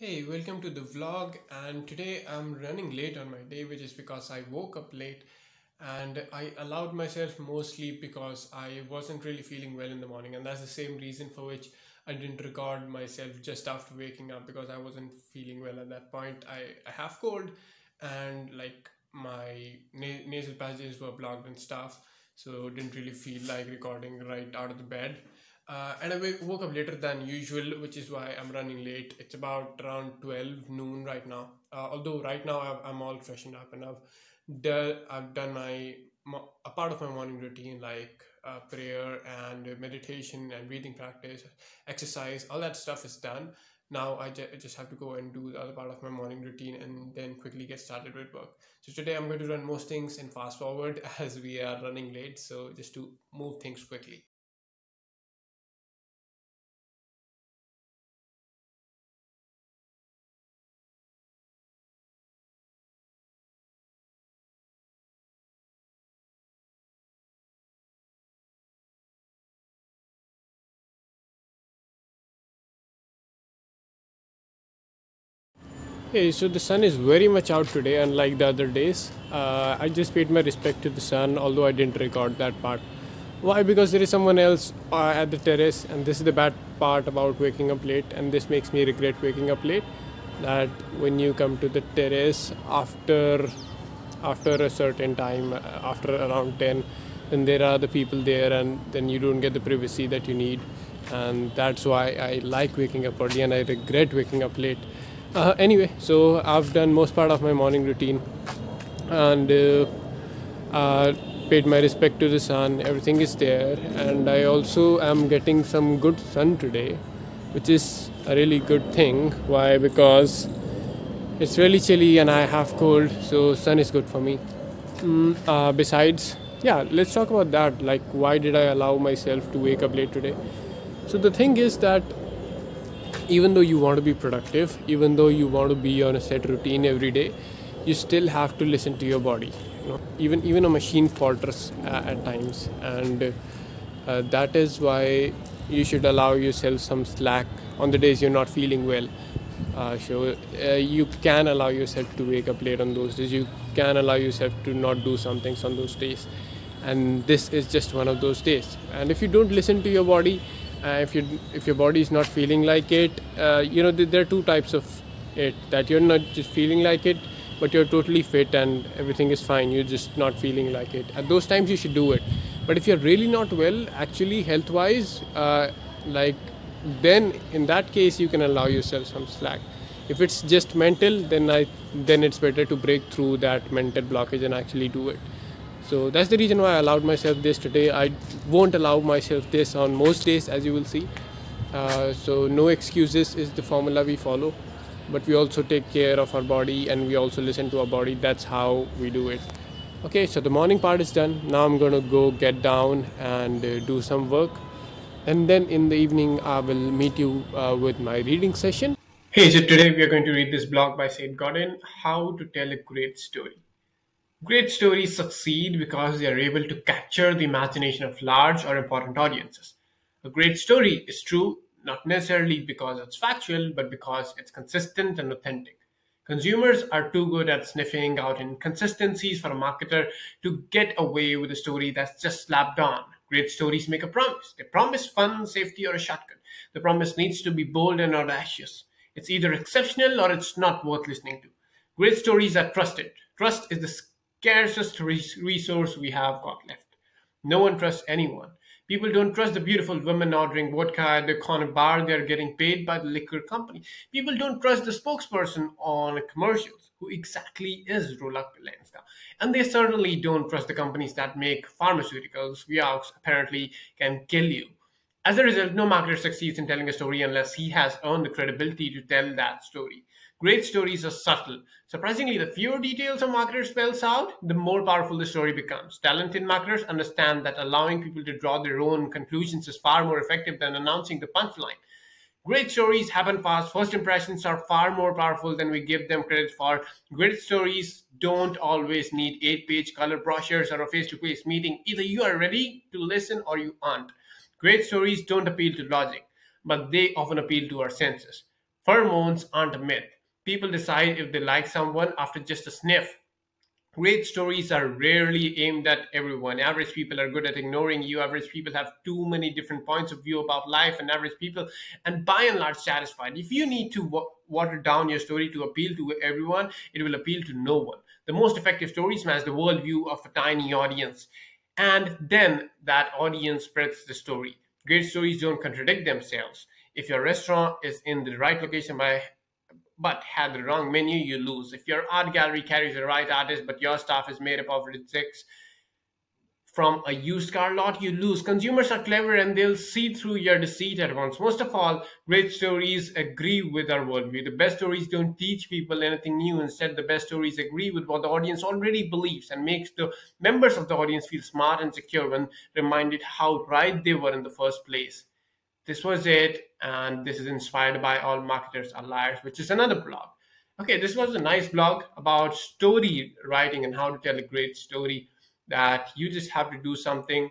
Hey, welcome to the vlog. And today I'm running late on my day, which is because I woke up late and I allowed myself more sleep because I wasn't really feeling well in the morning. And that's the same reason for which I didn't record myself just after waking up because I wasn't feeling well at that point. I have cold and like my nasal passages were blocked and stuff, so didn't really feel like recording right out of the bed. And woke up later than usual, which is why I'm running late. It's about around 12 noon right now. Although right now I'm all freshened up and I've done a part of my morning routine like prayer and meditation and breathing practice, exercise. All that stuff is done. Now I just have to go and do the other part of my morning routine and then quickly get started with work. So today I'm going to run most things in fast forward as we are running late. So just to move things quickly. Hey, so the sun is very much out today, unlike the other days. I just paid my respect to the sun, although I didn't record that part. Why? Because there is someone else at the terrace, and this is the bad part about waking up late, and this makes me regret waking up late. That when you come to the terrace after a certain time, after around 10, then there are the people there, and then you don't get the privacy that you need, and that's why I like waking up early, and I regret waking up late. Anyway, so I've done most part of my morning routine and uh, paid my respect to the sun. Everything is there, and I also am getting some good sun today, which is a really good thing. Why? Because it's really chilly and I have cold, so sun is good for me. Besides, yeah, let's talk about that. Like, why did I allow myself to wake up late today? So the thing is that even though you want to be productive, even though you want to be on a set routine every day, you still have to listen to your body. Even a machine falters at times, and that is why you should allow yourself some slack on the days you're not feeling well. You can allow yourself to wake up late on those days. You can allow yourself to not do some things on those days, and this is just one of those days. And if you don't listen to your body, if your body is not feeling like it, there are two types of it, that you're not just feeling like it, but you're totally fit and everything is fine. You're just not feeling like it. At those times, you should do it. But if you're really not well, actually health wise, like then in that case you can allow yourself some slack. If it's just mental, then it's better to break through that mental blockage and actually do it. So that's the reason why I allowed myself this today. I won't allow myself this on most days, as you will see. So no excuses is the formula we follow, but we also take care of our body and we also listen to our body. That's how we do it. Okay, so the morning part is done. Now I'm gonna go get down and do some work, and then in the evening I will meet you with my reading session. Hey, so today we are going to read this blog by Said Godin, How to Tell a Great Story. Great stories succeed because they are able to capture the imagination of large or important audiences. A great story is true not necessarily because it's factual, but because it's consistent and authentic. Consumers are too good at sniffing out inconsistencies for a marketer to get away with a story that's just slapped on. Great stories make a promise. They promise fun, safety, or a shotgun. The promise needs to be bold and audacious. It's either exceptional or it's not worth listening to. Great stories are trusted. Trust is the scarcest resource we have got left. No one trusts anyone. People don't trust the beautiful women ordering vodka at the corner bar. They're getting paid by the liquor company. People don't trust the spokesperson on commercials, who exactly is Rola Pelenska. And they certainly don't trust the companies that make pharmaceuticals, Vioxx apparently can kill you. As a result, no marketer succeeds in telling a story unless he has earned the credibility to tell that story. Great stories are subtle. Surprisingly, the fewer details a marketer spells out, the more powerful the story becomes. Talented marketers understand that allowing people to draw their own conclusions is far more effective than announcing the punchline. Great stories happen fast. First impressions are far more powerful than we give them credit for. Great stories don't always need 8-page color brochures or a face to face meeting. Either you are ready to listen or you aren't. Great stories don't appeal to logic, but they often appeal to our senses. Pheromones aren't a myth. People decide if they like someone after just a sniff. Great stories are rarely aimed at everyone. Average people are good at ignoring you. Average people have too many different points of view about life, and average people, and by and large, satisfied. If you need to water down your story to appeal to everyone, it will appeal to no one. The most effective stories match the worldview of a tiny audience, and then that audience spreads the story. Great stories don't contradict themselves. If your restaurant is in the right location but had the wrong menu, you lose. If your art gallery carries the right artist, but your staff is made up of rejects from a used car lot, you lose. Consumers are clever and they'll see through your deceit at once. Most of all, great stories agree with our worldview. The best stories don't teach people anything new. Instead, the best stories agree with what the audience already believes and makes the members of the audience feel smart and secure when reminded how right they were in the first place. This was it, and this is inspired by All Marketers Are Liars, which is another blog. Okay, this was a nice blog about story writing and how to tell a great story, that you just have to do something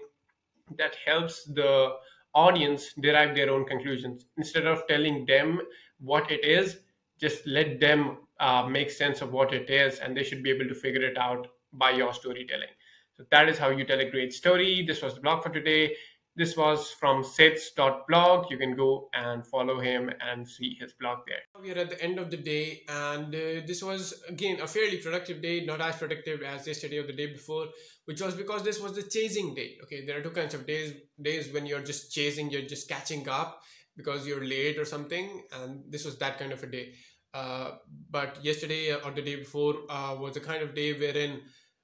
that helps the audience derive their own conclusions. Instead of telling them what it is, just let them make sense of what it is, and they should be able to figure it out by your storytelling. So that is how you tell a great story. This was the blog for today. This was from Sits.blog. You can go and follow him and see his blog there. We are at the end of the day, and this was again a fairly productive day, not as productive as yesterday or the day before, which was because this was the chasing day. Okay, there are two kinds of days when you're just chasing, you're just catching up because you're late or something, and this was that kind of a day. But yesterday or the day before was a kind of day wherein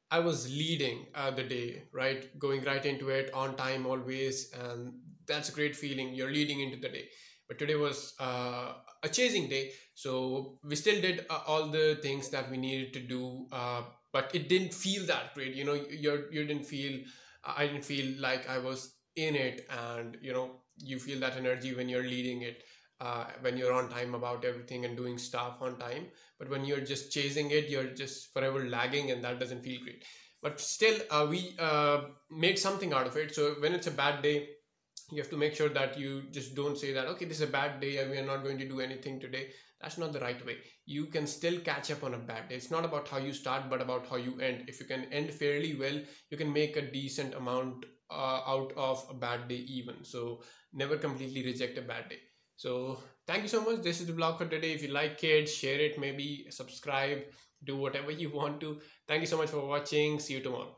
I was leading the day, right? Going right into it on time always. And that's a great feeling. You're leading into the day. But today was a chasing day. So we still did all the things that we needed to do. But it didn't feel that great. You know, you didn't feel, I didn't feel like I was in it. And, you know, you feel that energy when you're leading it. When you're on time about everything and doing stuff on time, but when you're just chasing it, you're just forever lagging, and that doesn't feel great. But still, we made something out of it. So when it's a bad day, you have to make sure that you just don't say that, okay, this is a bad day and we are not going to do anything today. That's not the right way. You can still catch up on a bad day. It's not about how you start, but about how you end. If you can end fairly well, you can make a decent amount out of a bad day even. So never completely reject a bad day. So thank you so much. This is the blog for today. If you like it, share it, maybe subscribe, do whatever you want to. Thank you so much for watching. See you tomorrow.